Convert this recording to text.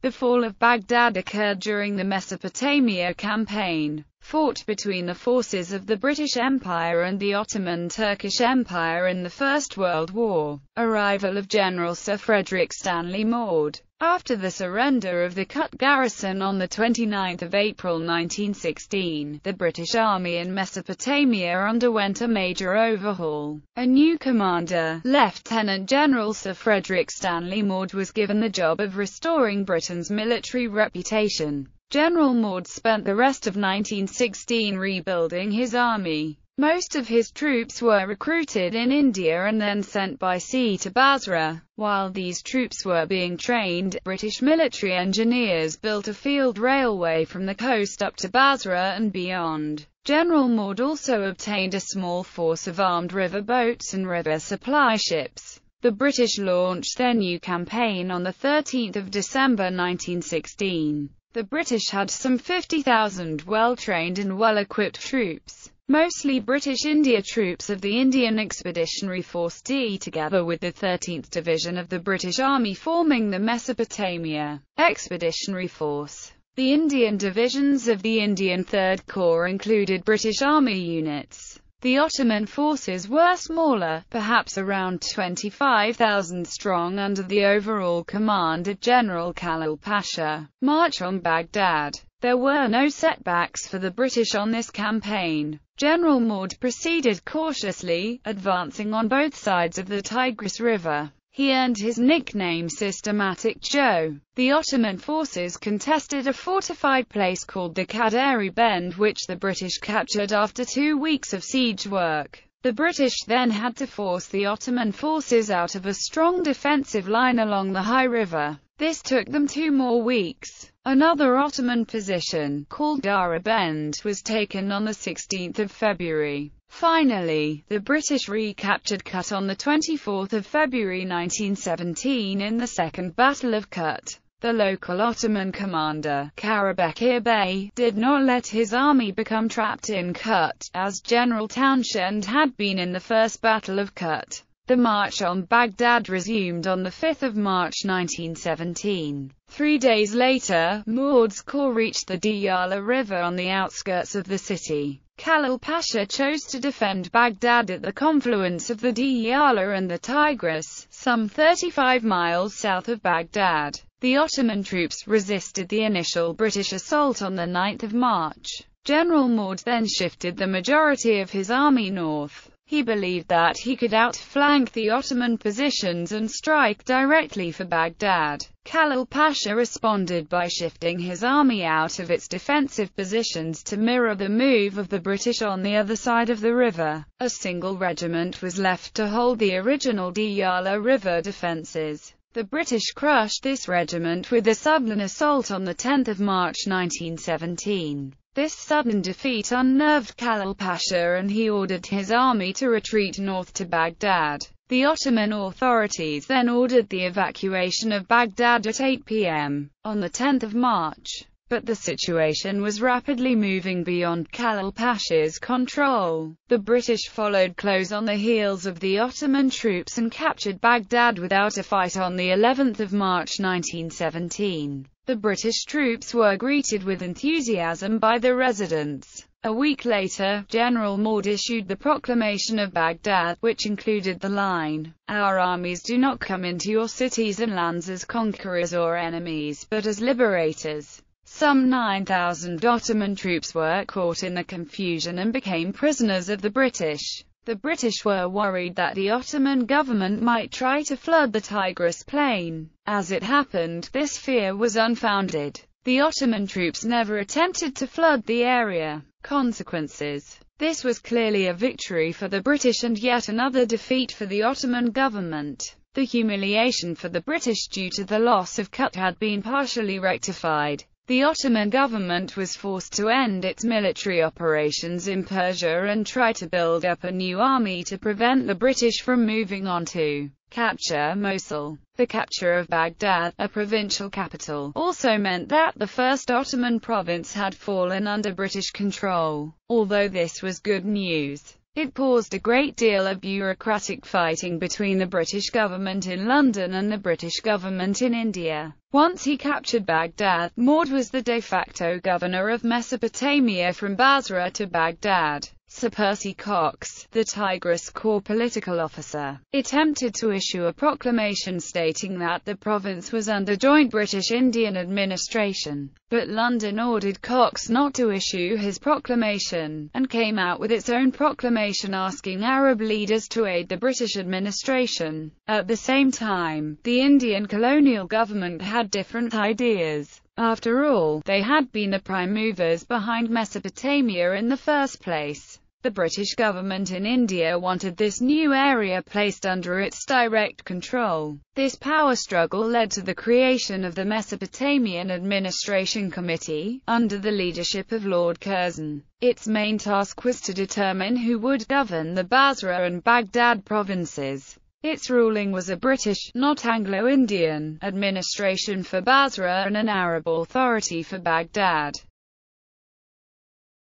The fall of Baghdad occurred during the Mesopotamia Campaign, fought between the forces of the British Empire and the Ottoman Turkish Empire in the First World War. Arrival of General Sir Frederick Stanley Maude. After the surrender of the Kut garrison on 29 April 1916, the British Army in Mesopotamia underwent a major overhaul. A new commander, Lieutenant General Sir Frederick Stanley Maude, was given the job of restoring Britain's military reputation. General Maude spent the rest of 1916 rebuilding his army. Most of his troops were recruited in India and then sent by sea to Basra. While these troops were being trained, British military engineers built a field railway from the coast up to Basra and beyond. General Maude also obtained a small force of armed river boats and river supply ships. The British launched their new campaign on 13 December 1916. The British had some 50,000 well-trained and well-equipped troops, mostly British India troops of the Indian Expeditionary Force D, together with the 13th Division of the British Army, forming the Mesopotamia Expeditionary Force. The Indian divisions of the Indian Third Corps included British Army units. The Ottoman forces were smaller, perhaps around 25,000 strong, under the overall command of General Khalil Pasha. March on Baghdad. There were no setbacks for the British on this campaign. General Maude proceeded cautiously, advancing on both sides of the Tigris River. He earned his nickname Systematic Joe. The Ottoman forces contested a fortified place called the Kaderi Bend, which the British captured after 2 weeks of siege work. The British then had to force the Ottoman forces out of a strong defensive line along the high river. This took them 2 more weeks. Another Ottoman position, called Dara Bend, was taken on 16 February. Finally, the British recaptured Kut on 24 February 1917 in the Second Battle of Kut. The local Ottoman commander, Karabekir Bey, did not let his army become trapped in Kut, as General Townshend had been in the First Battle of Kut. The march on Baghdad resumed on 5 March 1917. 3 days later, Maude's corps reached the Diyala River on the outskirts of the city. Khalil Pasha chose to defend Baghdad at the confluence of the Diyala and the Tigris, some 35 miles south of Baghdad. The Ottoman troops resisted the initial British assault on 9 March. General Maude then shifted the majority of his army north. He believed that he could outflank the Ottoman positions and strike directly for Baghdad. Khalil Pasha responded by shifting his army out of its defensive positions to mirror the move of the British on the other side of the river. A single regiment was left to hold the original Diyala River defences. The British crushed this regiment with a sudden assault on 10 March 1917. This sudden defeat unnerved Khalil Pasha and he ordered his army to retreat north to Baghdad. The Ottoman authorities then ordered the evacuation of Baghdad at 8 p.m. on 10 March. But the situation was rapidly moving beyond Khalil Pasha's control. The British followed close on the heels of the Ottoman troops and captured Baghdad without a fight on the 11th of March 1917. The British troops were greeted with enthusiasm by the residents. A week later, General Maude issued the Proclamation of Baghdad, which included the line, "Our armies do not come into your cities and lands as conquerors or enemies, but as liberators." Some 9,000 Ottoman troops were caught in the confusion and became prisoners of the British. The British were worried that the Ottoman government might try to flood the Tigris plain. As it happened, this fear was unfounded. The Ottoman troops never attempted to flood the area. Consequences. This was clearly a victory for the British and yet another defeat for the Ottoman government. The humiliation for the British due to the loss of Kut had been partially rectified. The Ottoman government was forced to end its military operations in Persia and try to build up a new army to prevent the British from moving on to capture Mosul. The capture of Baghdad, a provincial capital, also meant that the first Ottoman province had fallen under British control. Although this was good news, It caused a great deal of bureaucratic fighting between the British government in London and the British government in India. Once he captured Baghdad, Maud was the de facto governor of Mesopotamia from Basra to Baghdad. Sir Percy Cox, the Tigris Corps political officer, attempted to issue a proclamation stating that the province was under joint British-Indian administration, but London ordered Cox not to issue his proclamation, and came out with its own proclamation asking Arab leaders to aid the British administration. At the same time, the Indian colonial government had different ideas. After all, they had been the prime movers behind Mesopotamia in the first place. The British government in India wanted this new area placed under its direct control. This power struggle led to the creation of the Mesopotamian Administration Committee, under the leadership of Lord Curzon. Its main task was to determine who would govern the Basra and Baghdad provinces. Its ruling was a British, not Anglo-Indian, administration for Basra and an Arab authority for Baghdad.